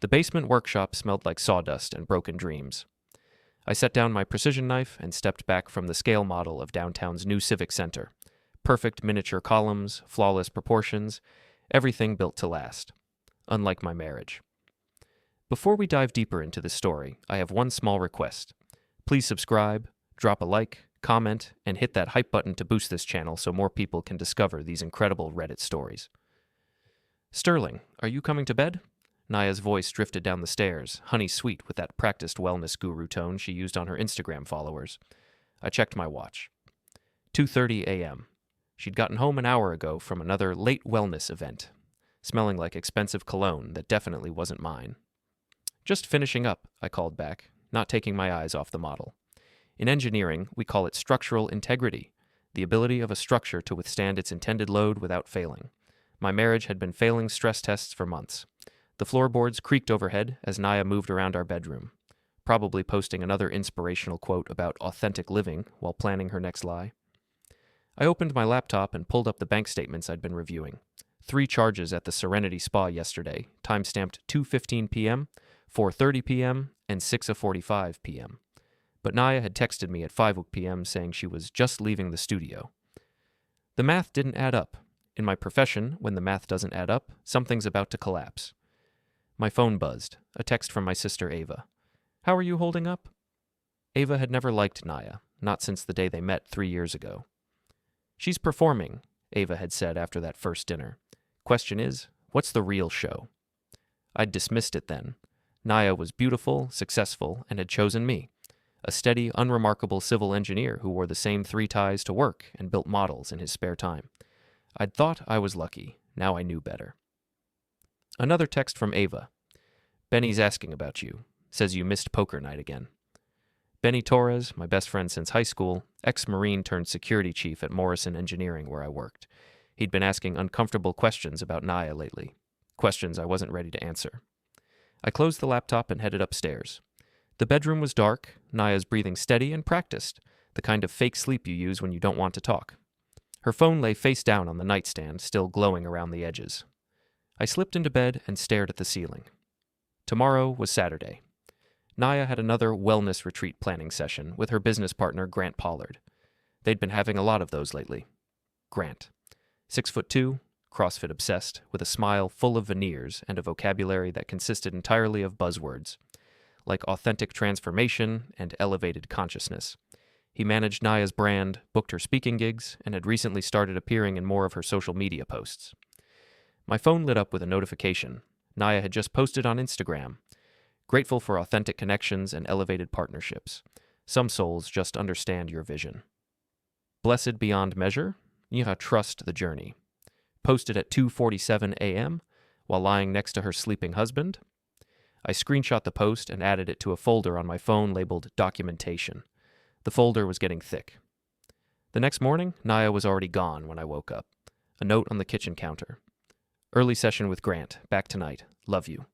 The basement workshop smelled like sawdust and broken dreams. I set down my precision knife and stepped back from the scale model of downtown's new civic center. Perfect miniature columns, flawless proportions, everything built to last. Unlike my marriage. Before we dive deeper into this story, I have one small request. Please subscribe, drop a like, comment, and hit that hype button to boost this channel so more people can discover these incredible Reddit stories. Sterling, are you coming to bed? Naya's voice drifted down the stairs, honey sweet with that practiced wellness guru tone she used on her Instagram followers. I checked my watch. 2:30 a.m. She'd gotten home an hour ago from another late wellness event, smelling like expensive cologne that definitely wasn't mine. Just finishing up, I called back, not taking my eyes off the model. In engineering, we call it structural integrity, the ability of a structure to withstand its intended load without failing. My marriage had been failing stress tests for months. The floorboards creaked overhead as Naya moved around our bedroom, probably posting another inspirational quote about authentic living while planning her next lie. I opened my laptop and pulled up the bank statements I'd been reviewing. 3 charges at the Serenity Spa yesterday, time-stamped 2:15 p.m., 4:30 p.m., and 6:45 p.m. But Naya had texted me at 5 p.m. saying she was just leaving the studio. The math didn't add up. In my profession, when the math doesn't add up, something's about to collapse. My phone buzzed, a text from my sister Ava. How are you holding up? Ava had never liked Naya, not since the day they met 3 years ago. She's performing, Ava had said after that first dinner. Question is, what's the real show? I'd dismissed it then. Naya was beautiful, successful, and had chosen me, a steady, unremarkable civil engineer who wore the same 3 ties to work and built models in his spare time. I'd thought I was lucky. Now I knew better. Another text from Ava. Benny's asking about you. Says you missed poker night again. Benny Torres, my best friend since high school, ex-Marine turned security chief at Morrison Engineering where I worked. He'd been asking uncomfortable questions about Naya lately. Questions I wasn't ready to answer. I closed the laptop and headed upstairs. The bedroom was dark, Naya's breathing steady and practiced, the kind of fake sleep you use when you don't want to talk. Her phone lay face down on the nightstand, still glowing around the edges. I slipped into bed and stared at the ceiling. Tomorrow was Saturday. Naya had another wellness retreat planning session with her business partner, Grant Pollard. They'd been having a lot of those lately. Grant, 6'2", CrossFit obsessed, with a smile full of veneers and a vocabulary that consisted entirely of buzzwords, like authentic transformation and elevated consciousness. He managed Naya's brand, booked her speaking gigs, and had recently started appearing in more of her social media posts. My phone lit up with a notification. Naya had just posted on Instagram. Grateful for authentic connections and elevated partnerships. Some souls just understand your vision. Blessed beyond measure, you trust the journey. Posted at 2:47 a.m. while lying next to her sleeping husband. I screenshot the post and added it to a folder on my phone labeled Documentation. The folder was getting thick. The next morning, Naya was already gone when I woke up. A note on the kitchen counter. Early session with Grant. Back tonight. Love you.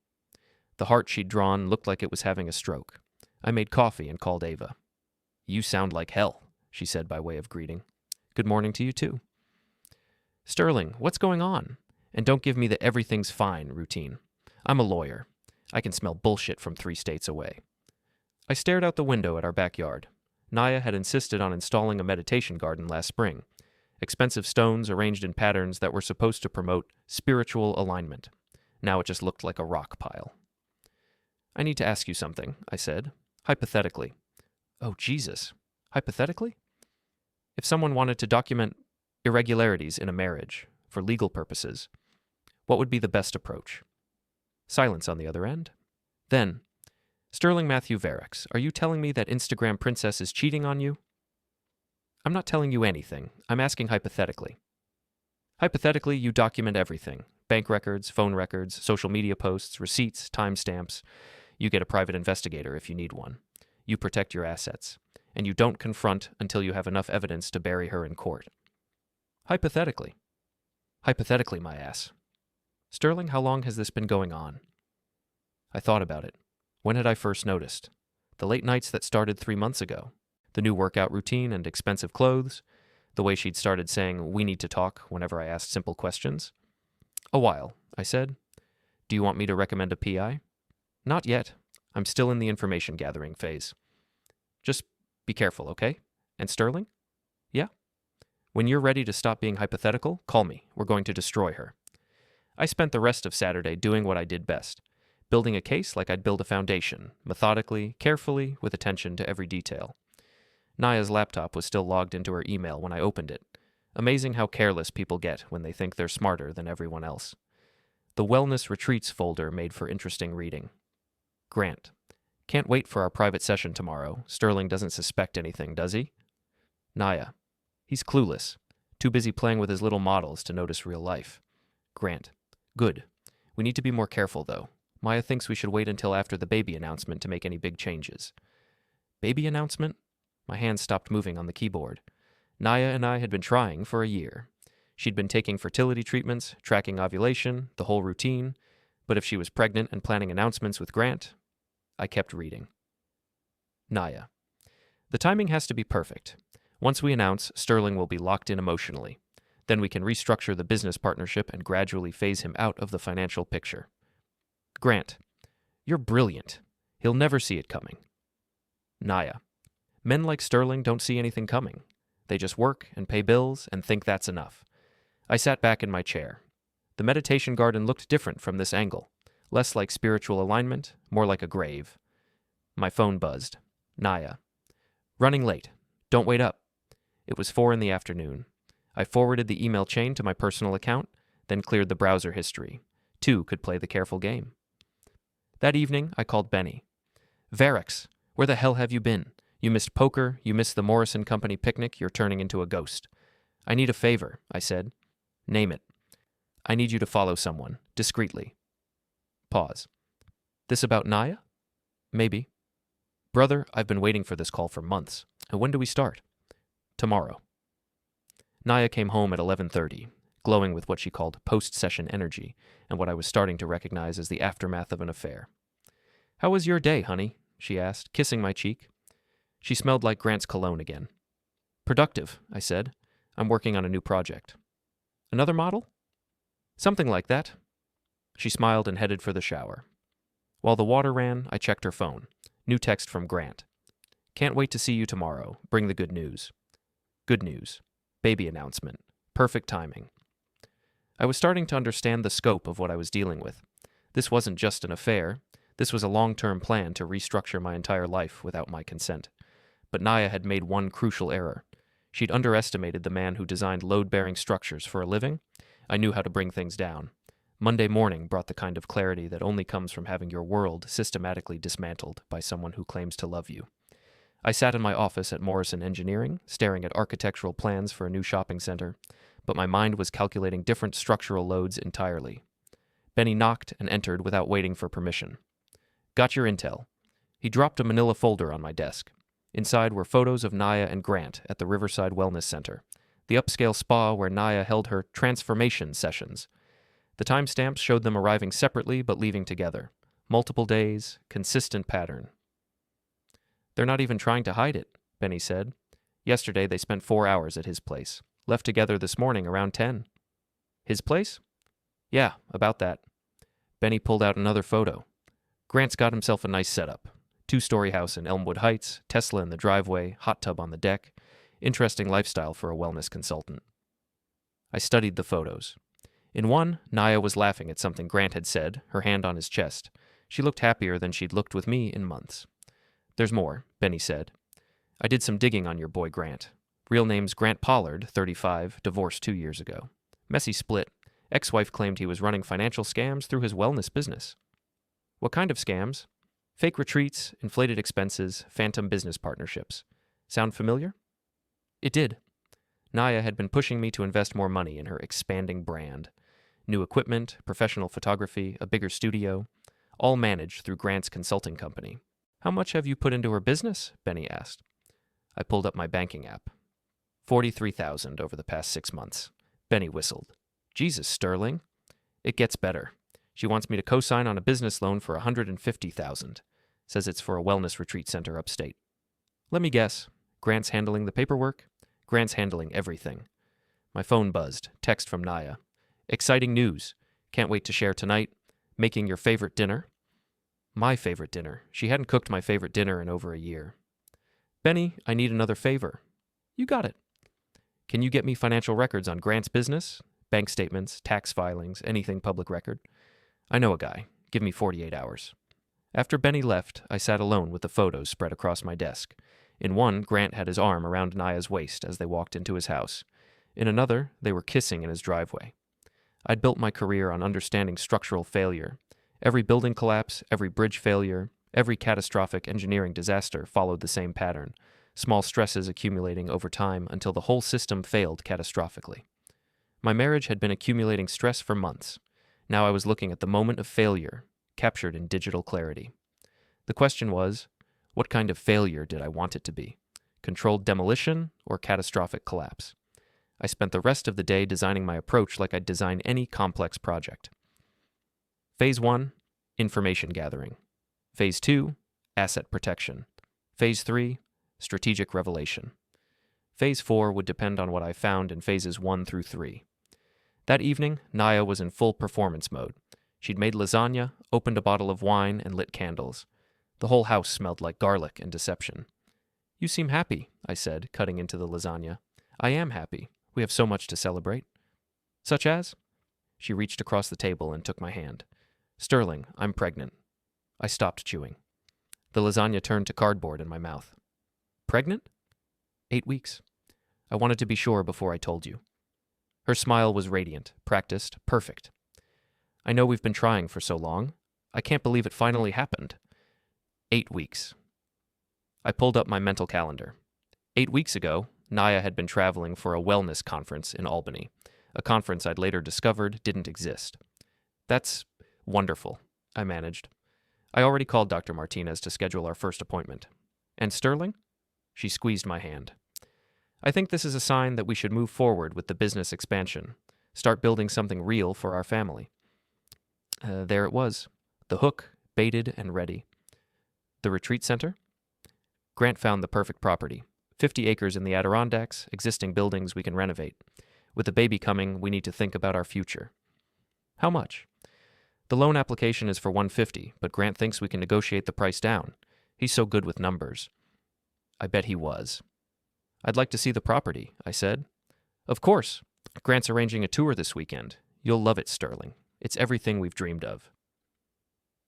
The heart she'd drawn looked like it was having a stroke. I made coffee and called Ava. You sound like hell, she said by way of greeting. Good morning to you too. Sterling, what's going on? And don't give me the everything's fine routine. I'm a lawyer. I can smell bullshit from 3 states away. I stared out the window at our backyard. Naya had insisted on installing a meditation garden last spring. Expensive stones arranged in patterns that were supposed to promote spiritual alignment. Now it just looked like a rock pile. I need to ask you something, I said, hypothetically. Oh, Jesus. Hypothetically? If someone wanted to document irregularities in a marriage for legal purposes, what would be the best approach? Silence on the other end. Then, Sterling Matthew Variks, are you telling me that Instagram princess is cheating on you? I'm not telling you anything. I'm asking hypothetically. Hypothetically, you document everything. Bank records, phone records, social media posts, receipts, timestamps. You get a private investigator if you need one. You protect your assets. And you don't confront until you have enough evidence to bury her in court. Hypothetically. Hypothetically, my ass. Sterling, how long has this been going on? I thought about it. When had I first noticed? The late nights that started 3 months ago. The new workout routine and expensive clothes. The way she'd started saying, we need to talk, whenever I asked simple questions. A while, I said. Do you want me to recommend a PI? Not yet. I'm still in the information gathering phase. Just be careful, okay? And Sterling? Yeah? When you're ready to stop being hypothetical, call me. We're going to destroy her. I spent the rest of Saturday doing what I did best, building a case like I'd build a foundation, methodically, carefully, with attention to every detail. Naya's laptop was still logged into her email when I opened it. Amazing how careless people get when they think they're smarter than everyone else. The Wellness Retreats folder made for interesting reading. Grant. Can't wait for our private session tomorrow. Sterling doesn't suspect anything, does he? Naya. He's clueless. Too busy playing with his little models to notice real life. Grant. Good. We need to be more careful, though. Maya thinks we should wait until after the baby announcement to make any big changes. Baby announcement? My hands stopped moving on the keyboard. Naya and I had been trying for a year. She'd been taking fertility treatments, tracking ovulation, the whole routine, but if she was pregnant and planning announcements with Grant, I kept reading. Naya. The timing has to be perfect. Once we announce, Sterling will be locked in emotionally. Then we can restructure the business partnership and gradually phase him out of the financial picture. Grant. You're brilliant. He'll never see it coming. Naya. Men like Sterling don't see anything coming. They just work and pay bills and think that's enough. I sat back in my chair. The meditation garden looked different from this angle. Less like spiritual alignment, more like a grave. My phone buzzed. Naya. Running late. Don't wait up. It was 4 p.m. I forwarded the email chain to my personal account, then cleared the browser history. 2 could play the careful game. That evening, I called Benny. Varix, where the hell have you been? You missed poker, you missed the Morrison Company picnic, you're turning into a ghost. I need a favor, I said. Name it. I need you to follow someone, discreetly. Pause. This about Naya? Maybe. Brother, I've been waiting for this call for months. And when do we start? Tomorrow. Naya came home at 11:30, glowing with what she called post-session energy, and what I was starting to recognize as the aftermath of an affair. How was your day, honey? She asked, kissing my cheek. She smelled like Grant's cologne again. Productive, I said. I'm working on a new project. Another model? Something like that. She smiled and headed for the shower. While the water ran, I checked her phone. New text from Grant. Can't wait to see you tomorrow. Bring the good news. Good news. Baby announcement. Perfect timing. I was starting to understand the scope of what I was dealing with. This wasn't just an affair. This was a long-term plan to restructure my entire life without my consent. But Naya had made one crucial error. She'd underestimated the man who designed load-bearing structures for a living. I knew how to bring things down. Monday morning brought the kind of clarity that only comes from having your world systematically dismantled by someone who claims to love you. I sat in my office at Morrison Engineering, staring at architectural plans for a new shopping center, but my mind was calculating different structural loads entirely. Benny knocked and entered without waiting for permission. Got your intel. He dropped a manila folder on my desk. Inside were photos of Naya and Grant at the Riverside Wellness Center, the upscale spa where Naya held her transformation sessions. The timestamps showed them arriving separately but leaving together. Multiple days, consistent pattern. They're not even trying to hide it, Benny said. Yesterday they spent 4 hours at his place. Left together this morning around 10. His place? Yeah, about that. Benny pulled out another photo. Grant's got himself a nice setup. 2-story house in Elmwood Heights, Tesla in the driveway, hot tub on the deck. Interesting lifestyle for a wellness consultant. I studied the photos. In one, Naya was laughing at something Grant had said, her hand on his chest. She looked happier than she'd looked with me in months. There's more, Benny said. I did some digging on your boy Grant. Real name's Grant Pollard, 35, divorced 2 years ago. Messy split. Ex-wife claimed he was running financial scams through his wellness business. What kind of scams? Fake retreats, inflated expenses, phantom business partnerships. Sound familiar? It did. Naya had been pushing me to invest more money in her expanding brand. New equipment, professional photography, a bigger studio, all managed through Grant's consulting company. How much have you put into her business? Benny asked. I pulled up my banking app. $43,000 over the past 6 months. Benny whistled. Jesus, Sterling. It gets better. She wants me to co-sign on a business loan for $150,000. Says it's for a wellness retreat center upstate. Let me guess. Grant's handling the paperwork? Grant's handling everything. My phone buzzed. Text from Naya. Exciting news. Can't wait to share tonight. Making your favorite dinner. My favorite dinner. She hadn't cooked my favorite dinner in over a year. Benny, I need another favor. You got it. Can you get me financial records on Grant's business? Bank statements, tax filings, anything public record. I know a guy. Give me 48 hours. After Benny left, I sat alone with the photos spread across my desk. In one, Grant had his arm around Naya's waist as they walked into his house. In another, they were kissing in his driveway. I'd built my career on understanding structural failure. Every building collapse, every bridge failure, every catastrophic engineering disaster followed the same pattern, small stresses accumulating over time until the whole system failed catastrophically. My marriage had been accumulating stress for months. Now I was looking at the moment of failure, captured in digital clarity. The question was, what kind of failure did I want it to be? Controlled demolition or catastrophic collapse? I spent the rest of the day designing my approach like I'd design any complex project. Phase 1, information gathering. Phase 2, asset protection. Phase 3, strategic revelation. Phase 4 would depend on what I found in phases 1 through 3. That evening, Naya was in full performance mode. She'd made lasagna, opened a bottle of wine, and lit candles. The whole house smelled like garlic and deception. You seem happy, I said, cutting into the lasagna. I am happy. We have so much to celebrate. Such as? She reached across the table and took my hand. Sterling, I'm pregnant. I stopped chewing. The lasagna turned to cardboard in my mouth. Pregnant? 8 weeks. I wanted to be sure before I told you. Her smile was radiant, practiced, perfect. I know we've been trying for so long. I can't believe it finally happened. 8 weeks. I pulled up my mental calendar. 8 weeks ago, Naya had been traveling for a wellness conference in Albany, a conference I'd later discovered didn't exist. That's wonderful, I managed. I already called Dr. Martinez to schedule our first appointment. And Sterling? She squeezed my hand. I think this is a sign that we should move forward with the business expansion, start building something real for our family. There it was, the hook, baited and ready. The retreat center? Grant found the perfect property. 50 acres in the Adirondacks, existing buildings we can renovate. With the baby coming, we need to think about our future. How much? The loan application is for $150, but Grant thinks we can negotiate the price down. He's so good with numbers. I bet he was. I'd like to see the property, I said. Of course. Grant's arranging a tour this weekend. You'll love it, Sterling. It's everything we've dreamed of.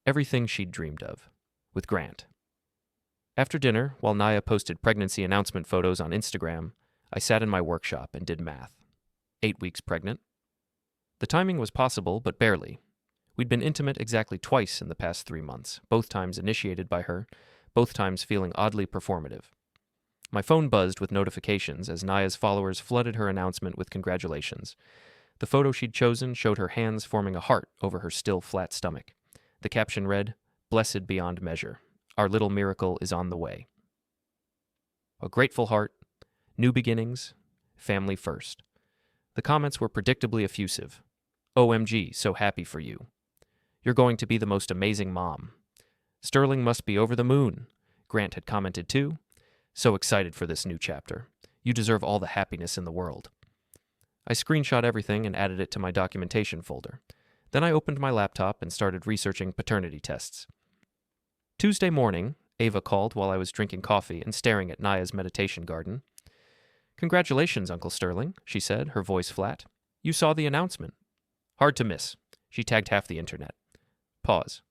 Everything she'd dreamed of. With Grant. After dinner, while Naya posted pregnancy announcement photos on Instagram, I sat in my workshop and did math. 8 weeks pregnant. The timing was possible, but barely. We'd been intimate exactly twice in the past 3 months, both times initiated by her, both times feeling oddly performative. My phone buzzed with notifications as Naya's followers flooded her announcement with congratulations. The photo she'd chosen showed her hands forming a heart over her still flat stomach. The caption read, "Blessed beyond measure. Our little miracle is on the way." A grateful heart, new beginnings, family first. The comments were predictably effusive. OMG, so happy for you. You're going to be the most amazing mom. Sterling must be over the moon. Grant had commented too. So excited for this new chapter. You deserve all the happiness in the world. I screenshot everything and added it to my documentation folder. Then I opened my laptop and started researching paternity tests. Tuesday morning, Ava called while I was drinking coffee and staring at Naya's meditation garden. Congratulations, Uncle Sterling, she said, her voice flat. You saw the announcement. Hard to miss. She tagged half the internet. Pause.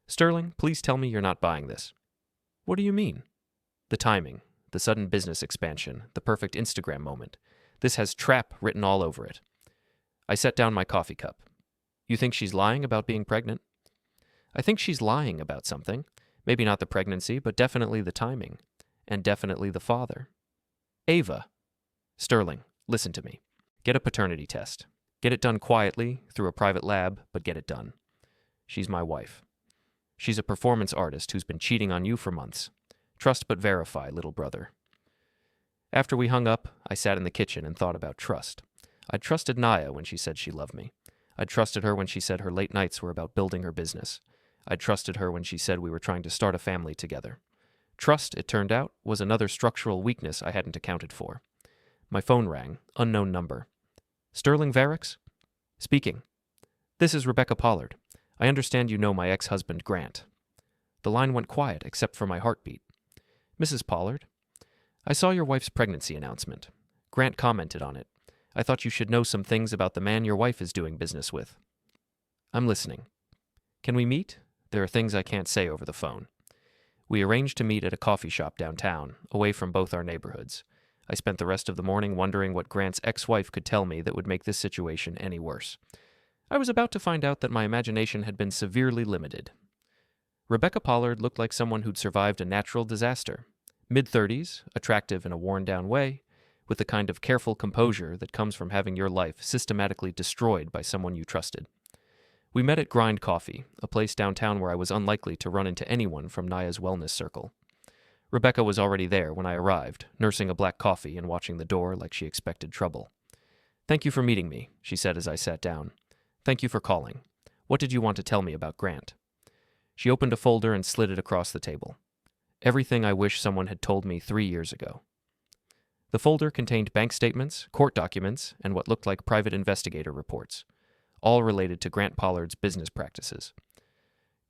Sterling, please tell me you're not buying this. What do you mean? The timing, the sudden business expansion, the perfect Instagram moment. This has trap written all over it. I set down my coffee cup. You think she's lying about being pregnant? I think she's lying about something. Maybe not the pregnancy, but definitely the timing. And definitely the father. Ava. Sterling, listen to me. Get a paternity test. Get it done quietly, through a private lab, but get it done. She's my wife. She's a performance artist who's been cheating on you for months. Trust but verify, little brother. After we hung up, I sat in the kitchen and thought about trust. I'd trusted Naya when she said she loved me. I'd trusted her when she said her late nights were about building her business. I'd trusted her when she said we were trying to start a family together. Trust, it turned out, was another structural weakness I hadn't accounted for. My phone rang, unknown number. Sterling Variks? Speaking. This is Rebecca Pollard. I understand you know my ex-husband, Grant. The line went quiet except for my heartbeat. "Mrs. Pollard, I saw your wife's pregnancy announcement. Grant commented on it. I thought you should know some things about the man your wife is doing business with." "I'm listening." "Can we meet? There are things I can't say over the phone." We arranged to meet at a coffee shop downtown, away from both our neighborhoods. I spent the rest of the morning wondering what Grant's ex-wife could tell me that would make this situation any worse. I was about to find out that my imagination had been severely limited. Rebecca Pollard looked like someone who'd survived a natural disaster. Mid-30s, attractive in a worn-down way, with the kind of careful composure that comes from having your life systematically destroyed by someone you trusted. We met at Grind Coffee, a place downtown where I was unlikely to run into anyone from Naya's wellness circle. Rebecca was already there when I arrived, nursing a black coffee and watching the door like she expected trouble. "Thank you for meeting me," she said as I sat down. "Thank you for calling. What did you want to tell me about Grant?" She opened a folder and slid it across the table. Everything I wish someone had told me 3 years ago. The folder contained bank statements, court documents, and what looked like private investigator reports, all related to Grant Pollard's business practices.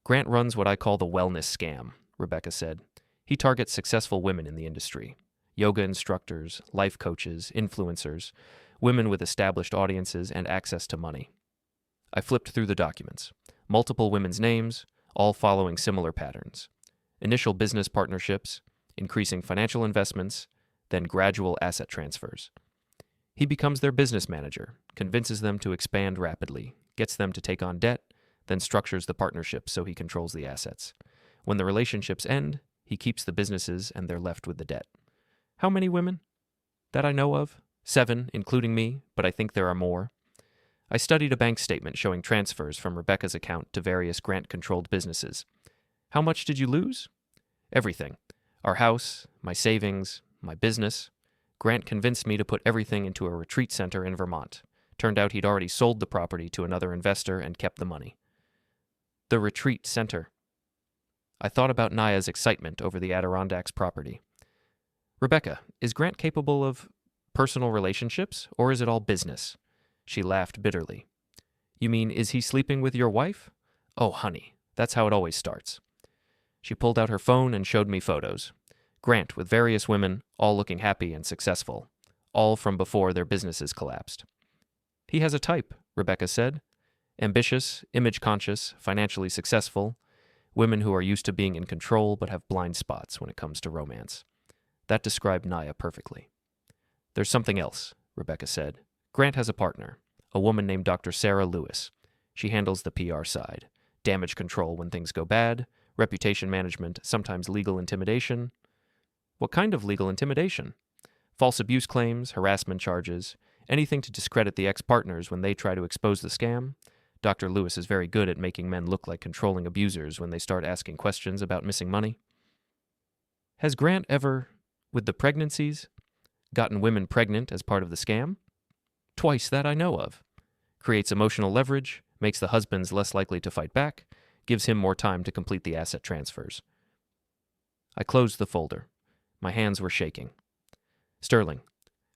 "Grant runs what I call the wellness scam," Rebecca said. "He targets successful women in the industry. Yoga instructors, life coaches, influencers, women with established audiences and access to money." I flipped through the documents. Multiple women's names, all following similar patterns. Initial business partnerships, increasing financial investments, then gradual asset transfers. He becomes their business manager, convinces them to expand rapidly, gets them to take on debt, then structures the partnership so he controls the assets. When the relationships end, he keeps the businesses and they're left with the debt. How many women? That I know of? 7, including me, but I think there are more. I studied a bank statement showing transfers from Rebecca's account to various Grant-controlled businesses. How much did you lose? Everything. Our house, my savings, my business. Grant convinced me to put everything into a retreat center in Vermont. Turned out he'd already sold the property to another investor and kept the money. The retreat center. I thought about Naya's excitement over the Adirondacks property. "Rebecca, is Grant capable of personal relationships, or is it all business?" She laughed bitterly. "You mean, is he sleeping with your wife? Oh, honey, that's how it always starts." She pulled out her phone and showed me photos. Grant with various women, all looking happy and successful, all from before their businesses collapsed. "He has a type," Rebecca said. "Ambitious, image-conscious, financially successful, women who are used to being in control but have blind spots when it comes to romance." That described Naya perfectly. "There's something else," Rebecca said. "Grant has a partner, a woman named Dr. Sarah Lewis. She handles the PR side, damage control when things go bad, reputation management, sometimes legal intimidation." "What kind of legal intimidation?" "False abuse claims, harassment charges, anything to discredit the ex-partners when they try to expose the scam. Dr. Lewis is very good at making men look like controlling abusers when they start asking questions about missing money." "Has Grant ever, with the pregnancies, gotten women pregnant as part of the scam?" "Twice that I know of. Creates emotional leverage, makes the husbands less likely to fight back, gives him more time to complete the asset transfers." I closed the folder. My hands were shaking. "Sterling,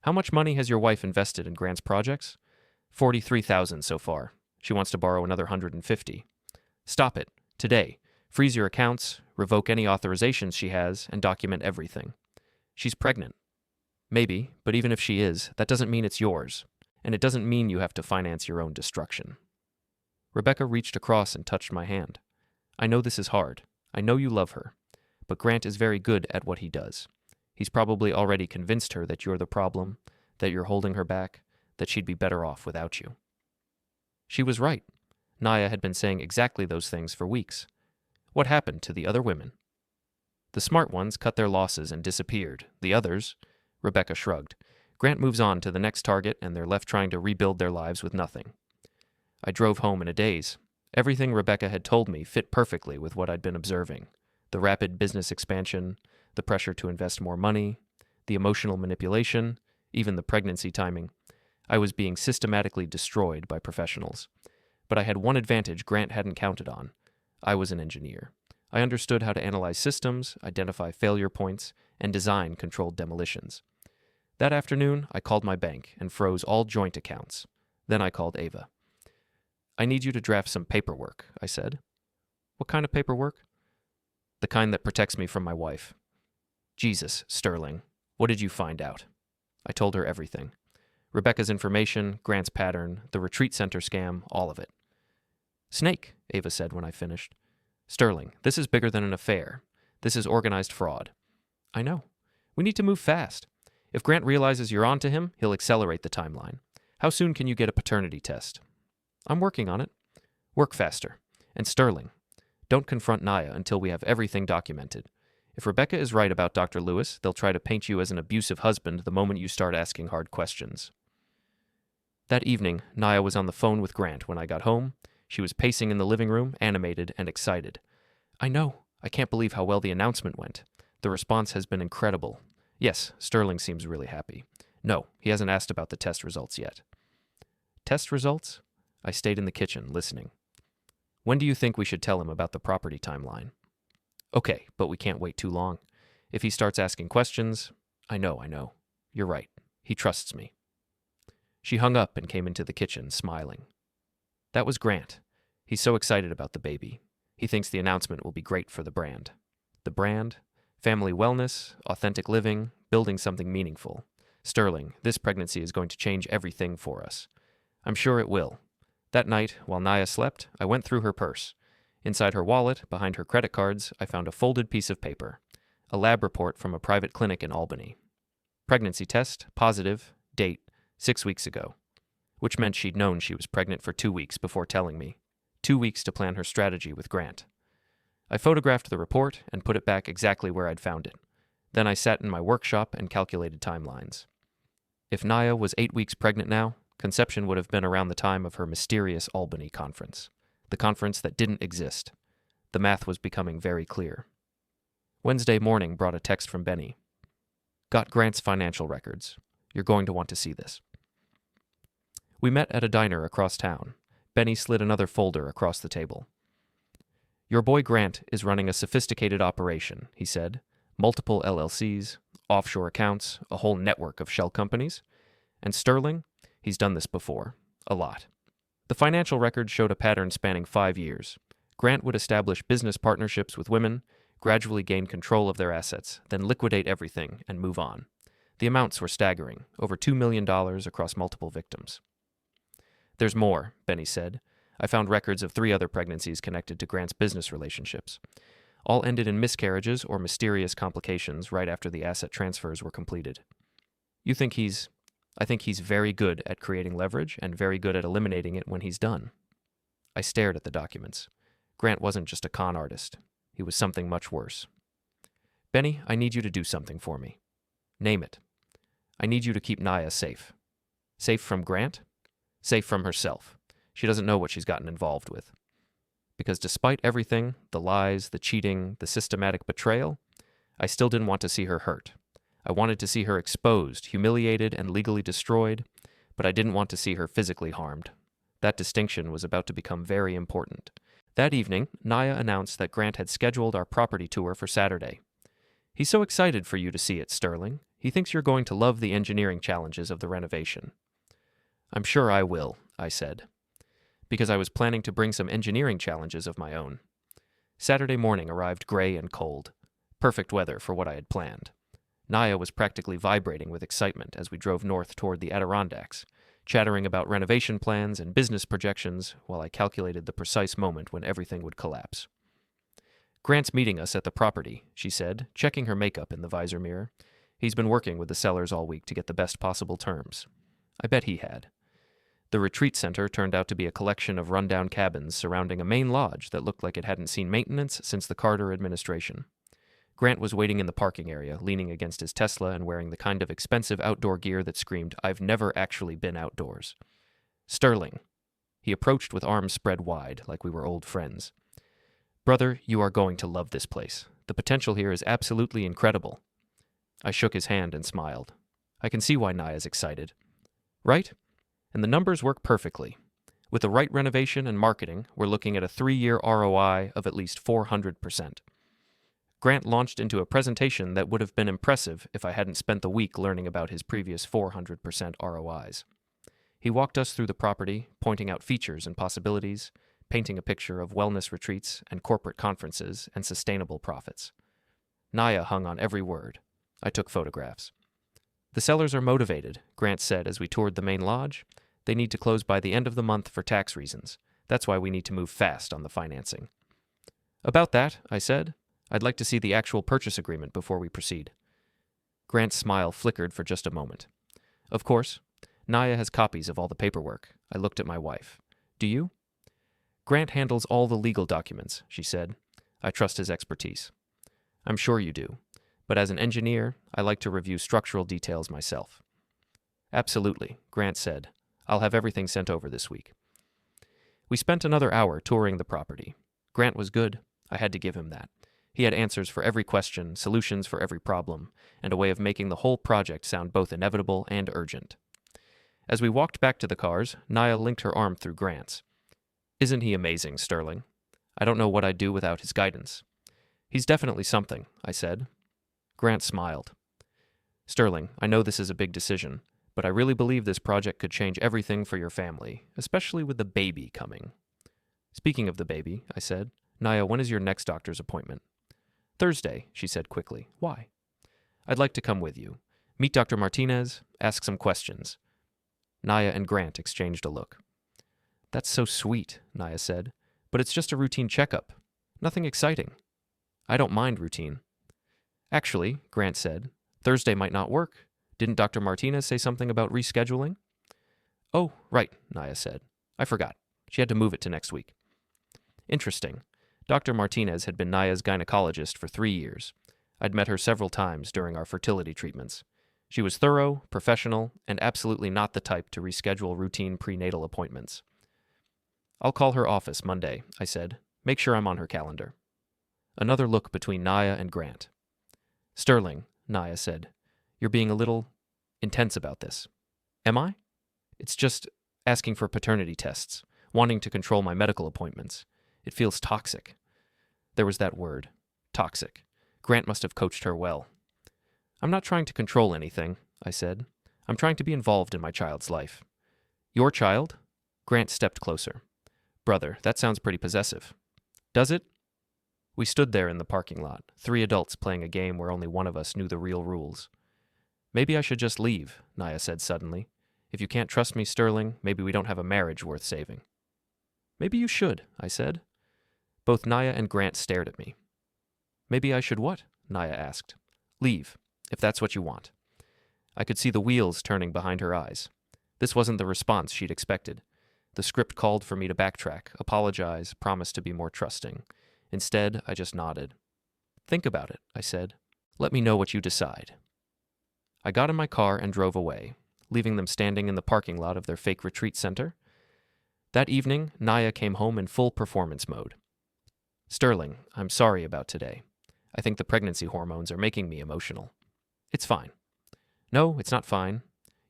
how much money has your wife invested in Grant's projects?" $43,000 so far. She wants to borrow another $150,000. "Stop it. Today. Freeze your accounts, revoke any authorizations she has, and document everything. She's pregnant." "Maybe, but even if she is, that doesn't mean it's yours. And it doesn't mean you have to finance your own destruction." Rebecca reached across and touched my hand. "I know this is hard. I know you love her. But Grant is very good at what he does. He's probably already convinced her that you're the problem, that you're holding her back, that she'd be better off without you." She was right. Naya had been saying exactly those things for weeks. What happened to the other women? "The smart ones cut their losses and disappeared. The others," Rebecca shrugged. "Grant moves on to the next target and they're left trying to rebuild their lives with nothing." I drove home in a daze. Everything Rebecca had told me fit perfectly with what I'd been observing. The rapid business expansion, the pressure to invest more money, the emotional manipulation, even the pregnancy timing. I was being systematically destroyed by professionals. But I had one advantage Grant hadn't counted on. I was an engineer. I understood how to analyze systems, identify failure points, and design controlled demolitions. That afternoon, I called my bank and froze all joint accounts. Then I called Ava. "I need you to draft some paperwork," I said. "What kind of paperwork?" The kind that protects me from my wife. Jesus, Sterling, what did you find out? I told her everything. Rebecca's information, Grant's pattern, the retreat center scam, all of it. Snake, Ava said when I finished. Sterling, this is bigger than an affair. This is organized fraud. I know. We need to move fast. If Grant realizes you're on to him, he'll accelerate the timeline. How soon can you get a paternity test? I'm working on it. Work faster. And Sterling, don't confront Naya until we have everything documented. If Rebecca is right about Dr. Lewis, they'll try to paint you as an abusive husband the moment you start asking hard questions. That evening, Naya was on the phone with Grant when I got home. She was pacing in the living room, animated and excited. I know. I can't believe how well the announcement went. The response has been incredible. Yes, Sterling seems really happy. No, he hasn't asked about the test results yet. Test results? I stayed in the kitchen, listening. When do you think we should tell him about the property timeline? Okay, but we can't wait too long. If he starts asking questions, I know. You're right. He trusts me. She hung up and came into the kitchen, smiling. That was Grant. He's so excited about the baby. He thinks the announcement will be great for the brand. The brand? Family wellness, authentic living, building something meaningful. Sterling, this pregnancy is going to change everything for us. I'm sure it will. That night, while Naya slept, I went through her purse. Inside her wallet, behind her credit cards, I found a folded piece of paper. A lab report from a private clinic in Albany. Pregnancy test, positive, date, 6 weeks ago. Which meant she'd known she was pregnant for 2 weeks before telling me. 2 weeks to plan her strategy with Grant. I photographed the report and put it back exactly where I'd found it. Then I sat in my workshop and calculated timelines. If Naya was 8 weeks pregnant now, conception would have been around the time of her mysterious Albany conference. The conference that didn't exist. The math was becoming very clear. Wednesday morning brought a text from Benny. Got Grant's financial records. You're going to want to see this. We met at a diner across town. Benny slid another folder across the table. Your boy Grant is running a sophisticated operation, he said. Multiple LLCs, offshore accounts, a whole network of shell companies. And Sterling, he's done this before. A lot. The financial record showed a pattern spanning 5 years. Grant would establish business partnerships with women, gradually gain control of their assets, then liquidate everything and move on. The amounts were staggering, over $2 million across multiple victims. There's more, Benny said. I found records of 3 other pregnancies connected to Grant's business relationships. All ended in miscarriages or mysterious complications right after the asset transfers were completed. I think he's very good at creating leverage and very good at eliminating it when he's done. I stared at the documents. Grant wasn't just a con artist. He was something much worse. Benny, I need you to do something for me. Name it. I need you to keep Naya safe. Safe from Grant? Safe from herself. She doesn't know what she's gotten involved with. Because despite everything, the lies, the cheating, the systematic betrayal, I still didn't want to see her hurt. I wanted to see her exposed, humiliated, and legally destroyed, but I didn't want to see her physically harmed. That distinction was about to become very important. That evening, Naya announced that Grant had scheduled our property tour for Saturday. He's so excited for you to see it, Sterling. He thinks you're going to love the engineering challenges of the renovation. I'm sure I will, I said, because I was planning to bring some engineering challenges of my own. Saturday morning arrived gray and cold. Perfect weather for what I had planned. Naya was practically vibrating with excitement as we drove north toward the Adirondacks, chattering about renovation plans and business projections while I calculated the precise moment when everything would collapse. Grant's meeting us at the property, she said, checking her makeup in the visor mirror. He's been working with the sellers all week to get the best possible terms. I bet he had. The retreat center turned out to be a collection of rundown cabins surrounding a main lodge that looked like it hadn't seen maintenance since the Carter administration. Grant was waiting in the parking area, leaning against his Tesla and wearing the kind of expensive outdoor gear that screamed, "I've never actually been outdoors." Sterling. He approached with arms spread wide, like we were old friends. Brother, you are going to love this place. The potential here is absolutely incredible. I shook his hand and smiled. I can see why Naya's excited. Right? And the numbers work perfectly. With the right renovation and marketing, we're looking at a 3-year ROI of at least 400%. Grant launched into a presentation that would have been impressive if I hadn't spent the week learning about his previous 400% ROIs. He walked us through the property, pointing out features and possibilities, painting a picture of wellness retreats and corporate conferences and sustainable profits. Naya hung on every word. I took photographs. The sellers are motivated, Grant said as we toured the main lodge. They need to close by the end of the month for tax reasons. That's why we need to move fast on the financing. About that, I said, I'd like to see the actual purchase agreement before we proceed. Grant's smile flickered for just a moment. Of course. Naya has copies of all the paperwork. I looked at my wife. Do you? Grant handles all the legal documents, she said. I trust his expertise. I'm sure you do. But as an engineer, I like to review structural details myself. Absolutely, Grant said. I'll have everything sent over this week. We spent another hour touring the property. Grant was good. I had to give him that. He had answers for every question, solutions for every problem, and a way of making the whole project sound both inevitable and urgent. As we walked back to the cars, Naya linked her arm through Grant's. Isn't he amazing, Sterling? I don't know what I'd do without his guidance. He's definitely something, I said. Grant smiled. Sterling, I know this is a big decision, but I really believe this project could change everything for your family, especially with the baby coming. Speaking of the baby, I said, Naya, when is your next doctor's appointment? Thursday, she said quickly. Why? I'd like to come with you. Meet Dr. Martinez, ask some questions. Naya and Grant exchanged a look. That's so sweet, Naya said, but it's just a routine checkup. Nothing exciting. I don't mind routine. Actually, Grant said, Thursday might not work. Didn't Dr. Martinez say something about rescheduling? Oh, right, Naya said. I forgot. She had to move it to next week. Interesting. Dr. Martinez had been Naya's gynecologist for 3 years. I'd met her several times during our fertility treatments. She was thorough, professional, and absolutely not the type to reschedule routine prenatal appointments. I'll call her office Monday, I said. Make sure I'm on her calendar. Another look between Naya and Grant. Sterling, Naya said, you're being a little intense about this. Am I? It's just asking for paternity tests, wanting to control my medical appointments. It feels toxic. There was that word, toxic. Grant must have coached her well. I'm not trying to control anything, I said. I'm trying to be involved in my child's life. Your child? Grant stepped closer. Brother, that sounds pretty possessive. Does it? We stood there in the parking lot, 3 adults playing a game where only one of us knew the real rules. Maybe I should just leave, Naya said suddenly. If you can't trust me, Sterling, maybe we don't have a marriage worth saving. Maybe you should, I said. Both Naya and Grant stared at me. Maybe I should what? Naya asked. Leave, if that's what you want. I could see the wheels turning behind her eyes. This wasn't the response she'd expected. The script called for me to backtrack, apologize, promise to be more trusting. Instead, I just nodded. Think about it, I said. Let me know what you decide. I got in my car and drove away, leaving them standing in the parking lot of their fake retreat center. That evening, Naya came home in full performance mode. Sterling, I'm sorry about today. I think the pregnancy hormones are making me emotional. It's fine. No, it's not fine.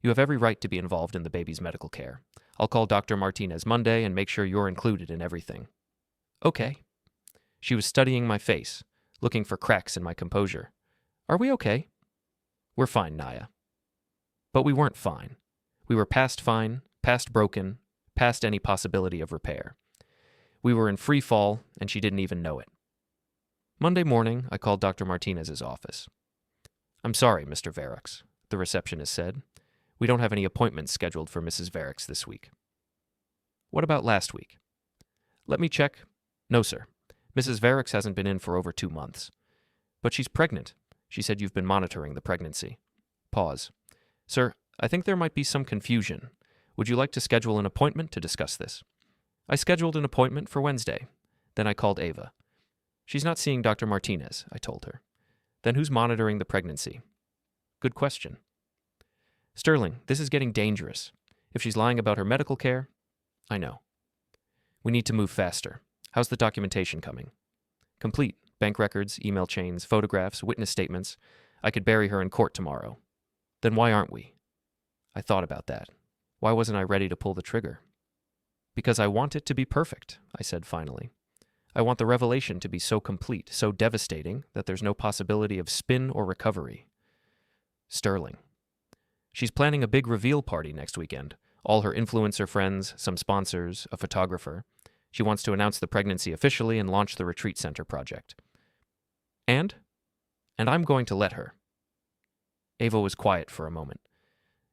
You have every right to be involved in the baby's medical care. I'll call Dr. Martinez Monday and make sure you're included in everything. Okay. She was studying my face, looking for cracks in my composure. Are we okay? We're fine, Naya. But we weren't fine. We were past fine, past broken, past any possibility of repair. We were in free fall, and she didn't even know it. Monday morning, I called Dr. Martinez's office. I'm sorry, Mr. Verix, the receptionist said. We don't have any appointments scheduled for Mrs. Verix this week. What about last week? Let me check. No, sir. Mrs. Verix hasn't been in for over 2 months. But she's pregnant. She said you've been monitoring the pregnancy. Pause. Sir, I think there might be some confusion. Would you like to schedule an appointment to discuss this? I scheduled an appointment for Wednesday. Then I called Ava. She's not seeing Dr. Martinez, I told her. Then who's monitoring the pregnancy? Good question. Sterling, this is getting dangerous. If she's lying about her medical care, I know. We need to move faster. How's the documentation coming? Complete. Bank records, email chains, photographs, witness statements. I could bury her in court tomorrow. Then why aren't we? I thought about that. Why wasn't I ready to pull the trigger? Because I want it to be perfect, I said finally. I want the revelation to be so complete, so devastating, that there's no possibility of spin or recovery. Sterling. She's planning a big reveal party next weekend. All her influencer friends, some sponsors, a photographer. She wants to announce the pregnancy officially and launch the retreat center project. And I'm going to let her. Ava was quiet for a moment.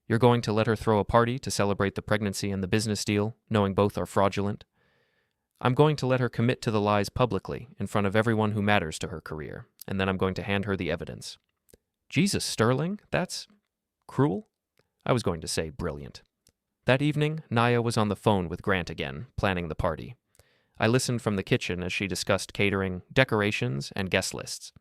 You're going to let her throw a party to celebrate the pregnancy and the business deal, knowing both are fraudulent? I'm going to let her commit to the lies publicly, in front of everyone who matters to her career, and then I'm going to hand her the evidence. Jesus, Sterling, that's cruel? I was going to say brilliant. That evening, Naya was on the phone with Grant again, planning the party. I listened from the kitchen as she discussed catering, decorations, and guest lists.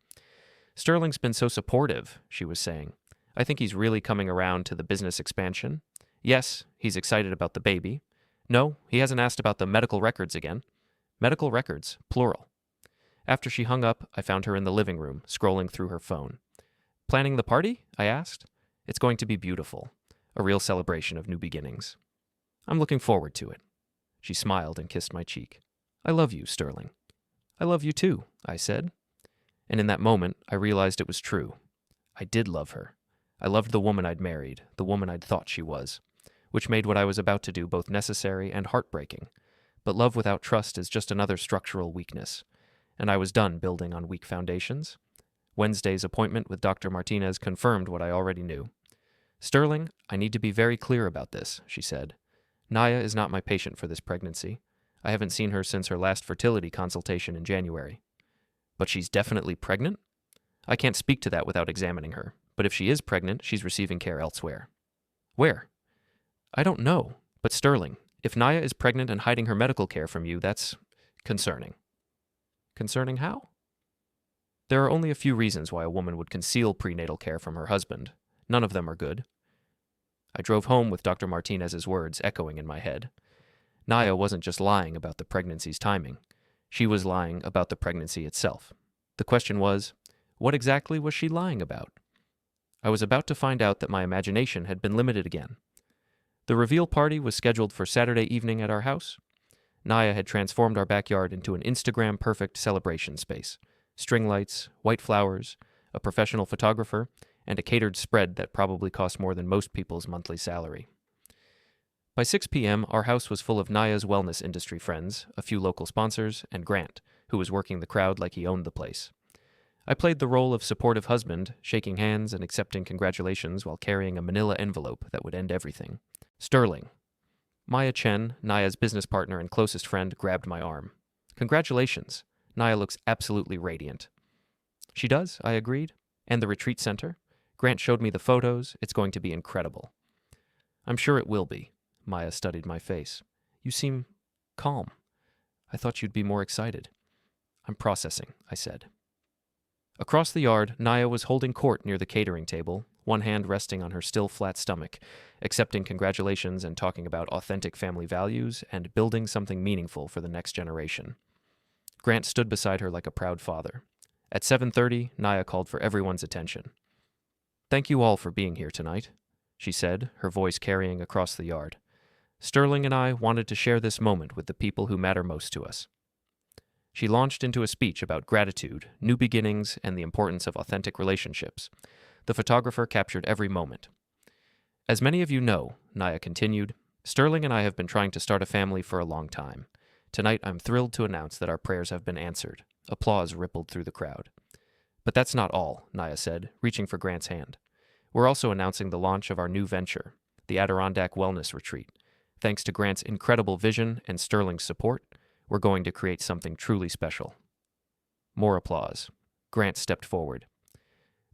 Sterling's been so supportive, she was saying. I think he's really coming around to the business expansion. Yes, he's excited about the baby. No, he hasn't asked about the medical records again. Medical records, plural. After she hung up, I found her in the living room, scrolling through her phone. Planning the party? I asked. It's going to be beautiful. A real celebration of new beginnings. I'm looking forward to it. She smiled and kissed my cheek. I love you, Sterling. I love you too, I said. And in that moment, I realized it was true. I did love her. I loved the woman I'd married, the woman I'd thought she was, which made what I was about to do both necessary and heartbreaking. But love without trust is just another structural weakness, and I was done building on weak foundations. Wednesday's appointment with Dr. Martinez confirmed what I already knew. Sterling, I need to be very clear about this, she said. Naya is not my patient for this pregnancy. I haven't seen her since her last fertility consultation in January. But she's definitely pregnant? I can't speak to that without examining her, but if she is pregnant, she's receiving care elsewhere. Where? I don't know, but Sterling, if Naya is pregnant and hiding her medical care from you, that's concerning. Concerning how? There are only a few reasons why a woman would conceal prenatal care from her husband. None of them are good. I drove home with Dr. Martinez's words echoing in my head. Naya wasn't just lying about the pregnancy's timing. She was lying about the pregnancy itself. The question was, what exactly was she lying about? I was about to find out that my imagination had been limited again. The reveal party was scheduled for Saturday evening at our house. Naya had transformed our backyard into an Instagram-perfect celebration space. String lights, white flowers, a professional photographer, and a catered spread that probably cost more than most people's monthly salary. By 6 p.m., our house was full of Naya's wellness industry friends, a few local sponsors, and Grant, who was working the crowd like he owned the place. I played the role of supportive husband, shaking hands and accepting congratulations while carrying a manila envelope that would end everything. Sterling. Maya Chen, Naya's business partner and closest friend, grabbed my arm. Congratulations. Naya looks absolutely radiant. She does, I agreed. And the retreat center? Grant showed me the photos. It's going to be incredible. I'm sure it will be. Maya studied my face. You seem calm. I thought you'd be more excited. I'm processing, I said. Across the yard, Naya was holding court near the catering table, one hand resting on her still flat stomach, accepting congratulations and talking about authentic family values and building something meaningful for the next generation. Grant stood beside her like a proud father. At 7:30, Naya called for everyone's attention. Thank you all for being here tonight, she said, her voice carrying across the yard. Sterling and I wanted to share this moment with the people who matter most to us. She launched into a speech about gratitude, new beginnings, and the importance of authentic relationships. The photographer captured every moment. As many of you know, Naya continued, Sterling and I have been trying to start a family for a long time. Tonight, I'm thrilled to announce that our prayers have been answered. Applause rippled through the crowd. But that's not all, Naya said, reaching for Grant's hand. We're also announcing the launch of our new venture, the Adirondack Wellness Retreat. Thanks to Grant's incredible vision and Sterling's support, we're going to create something truly special. More applause. Grant stepped forward.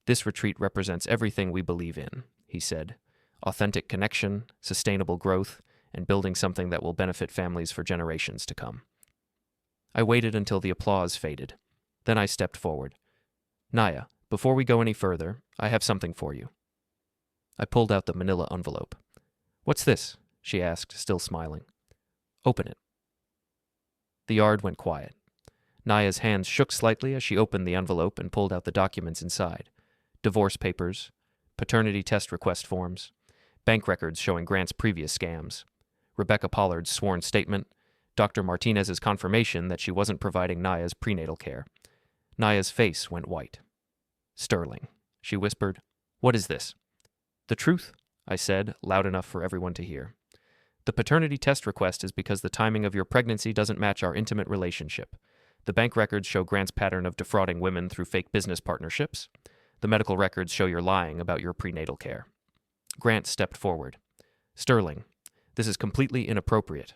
This retreat represents everything we believe in, he said. Authentic connection, sustainable growth, and building something that will benefit families for generations to come. I waited until the applause faded. Then I stepped forward. Naya, before we go any further, I have something for you. I pulled out the manila envelope. What's this? She asked, still smiling. Open it. The yard went quiet. Naya's hands shook slightly as she opened the envelope and pulled out the documents inside. Divorce papers, paternity test request forms, bank records showing Grant's previous scams, Rebecca Pollard's sworn statement, Dr. Martinez's confirmation that she wasn't providing Naya's prenatal care. Naya's face went white. Sterling, she whispered. What is this? The truth, I said, loud enough for everyone to hear. The paternity test request is because the timing of your pregnancy doesn't match our intimate relationship. The bank records show Grant's pattern of defrauding women through fake business partnerships. The medical records show you're lying about your prenatal care. Grant stepped forward. Sterling, this is completely inappropriate.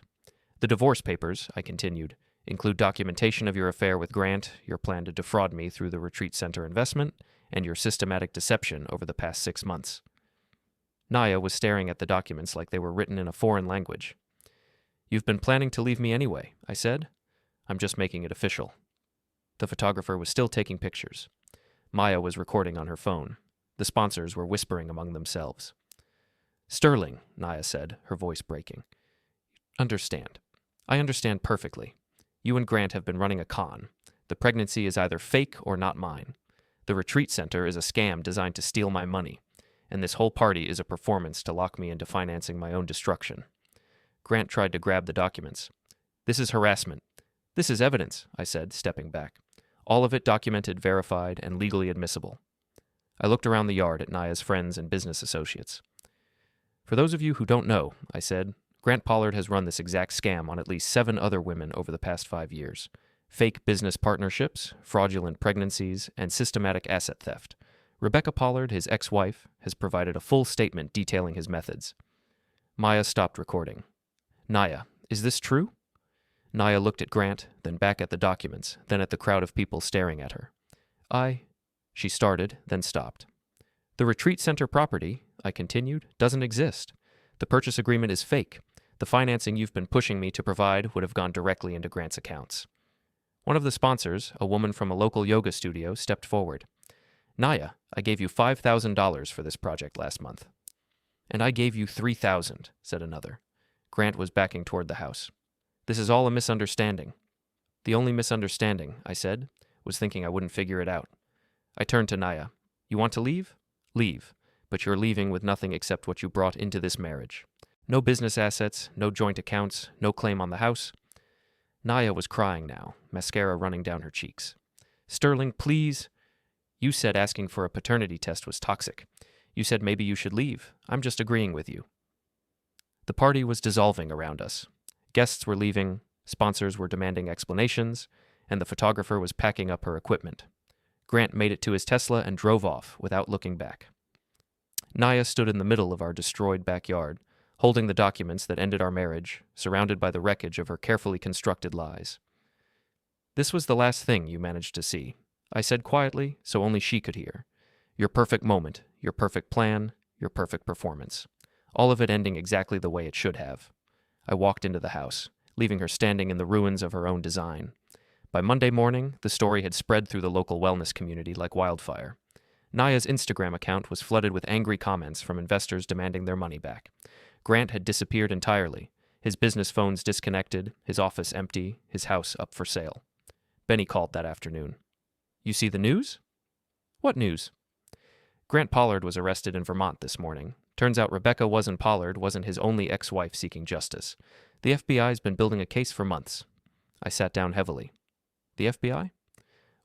The divorce papers, I continued, include documentation of your affair with Grant, your plan to defraud me through the retreat center investment, and your systematic deception over the past 6 months. Naya was staring at the documents like they were written in a foreign language. You've been planning to leave me anyway, I said. I'm just making it official. The photographer was still taking pictures. Maya was recording on her phone. The sponsors were whispering among themselves. Sterling, Naya said, her voice breaking. Understand. I understand perfectly. You and Grant have been running a con. The pregnancy is either fake or not mine. The retreat center is a scam designed to steal my money, and this whole party is a performance to lock me into financing my own destruction. Grant tried to grab the documents. This is harassment. This is evidence, I said, stepping back. All of it documented, verified, and legally admissible. I looked around the yard at Naya's friends and business associates. For those of you who don't know, I said, Grant Pollard has run this exact scam on at least 7 other women over the past 5 years. Fake business partnerships, fraudulent pregnancies, and systematic asset theft. Rebecca Pollard, his ex-wife, has provided a full statement detailing his methods. Maya stopped recording. Naya, is this true? Naya looked at Grant, then back at the documents, then at the crowd of people staring at her. She started, then stopped. The retreat center property, I continued, doesn't exist. The purchase agreement is fake. The financing you've been pushing me to provide would have gone directly into Grant's accounts. One of the sponsors, a woman from a local yoga studio, stepped forward. Naya, I gave you $5,000 for this project last month. And I gave you $3,000, said another. Grant was backing toward the house. This is all a misunderstanding. The only misunderstanding, I said, was thinking I wouldn't figure it out. I turned to Naya. You want to leave? Leave. But you're leaving with nothing except what you brought into this marriage. No business assets, no joint accounts, no claim on the house. Naya was crying now, mascara running down her cheeks. Sterling, please. You said asking for a paternity test was toxic. You said maybe you should leave. I'm just agreeing with you. The party was dissolving around us. Guests were leaving, sponsors were demanding explanations, and the photographer was packing up her equipment. Grant made it to his Tesla and drove off without looking back. Naya stood in the middle of our destroyed backyard, holding the documents that ended our marriage, surrounded by the wreckage of her carefully constructed lies. This was the last thing you managed to see, I said quietly, so only she could hear. Your perfect moment, your perfect plan, your perfect performance. All of it ending exactly the way it should have. I walked into the house, leaving her standing in the ruins of her own design. By Monday morning, the story had spread through the local wellness community like wildfire. Naya's Instagram account was flooded with angry comments from investors demanding their money back. Grant had disappeared entirely, his business phones disconnected, his office empty, his house up for sale. Benny called that afternoon. You see the news? What news? Grant Pollard was arrested in Vermont this morning. Turns out Rebecca Pollard wasn't his only ex-wife seeking justice. The FBI's been building a case for months. I sat down heavily. The FBI?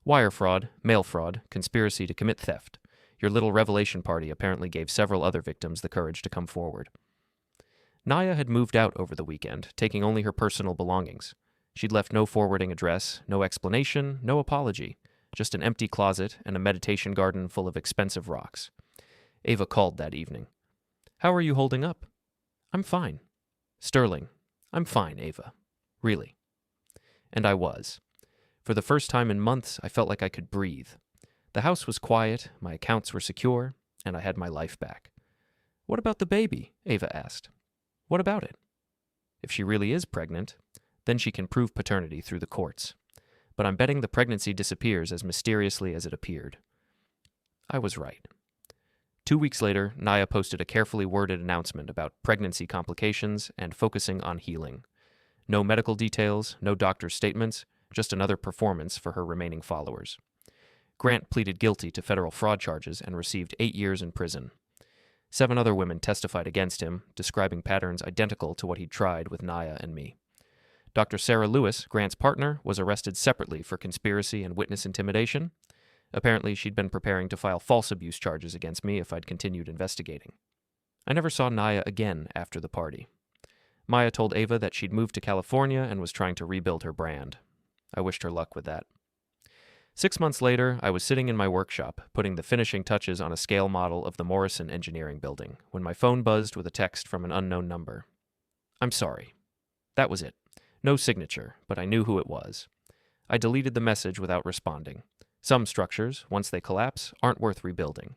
Wire fraud, mail fraud, conspiracy to commit theft. Your little revelation party apparently gave several other victims the courage to come forward. Naya had moved out over the weekend, taking only her personal belongings. She'd left no forwarding address, no explanation, no apology, just an empty closet and a meditation garden full of expensive rocks. Ava called that evening. How are you holding up? I'm fine. Sterling, I'm fine, Ava. Really. And I was. For the first time in months, I felt like I could breathe. The house was quiet, my accounts were secure, and I had my life back. What about the baby? Ava asked. What about it? If she really is pregnant, then she can prove paternity through the courts. But I'm betting the pregnancy disappears as mysteriously as it appeared. I was right. 2 weeks later, Naya posted a carefully worded announcement about pregnancy complications and focusing on healing. No medical details, no doctor's statements, just another performance for her remaining followers. Grant pleaded guilty to federal fraud charges and received 8 years in prison. 7 other women testified against him, describing patterns identical to what he'd tried with Naya and me. Dr. Sarah Lewis, Grant's partner, was arrested separately for conspiracy and witness intimidation. Apparently, she'd been preparing to file false abuse charges against me if I'd continued investigating. I never saw Naya again after the party. Maya told Ava that she'd moved to California and was trying to rebuild her brand. I wished her luck with that. 6 months later, I was sitting in my workshop, putting the finishing touches on a scale model of the Morrison Engineering Building, when my phone buzzed with a text from an unknown number. "I'm sorry." That was it. No signature, but I knew who it was. I deleted the message without responding. Some structures, once they collapse, aren't worth rebuilding.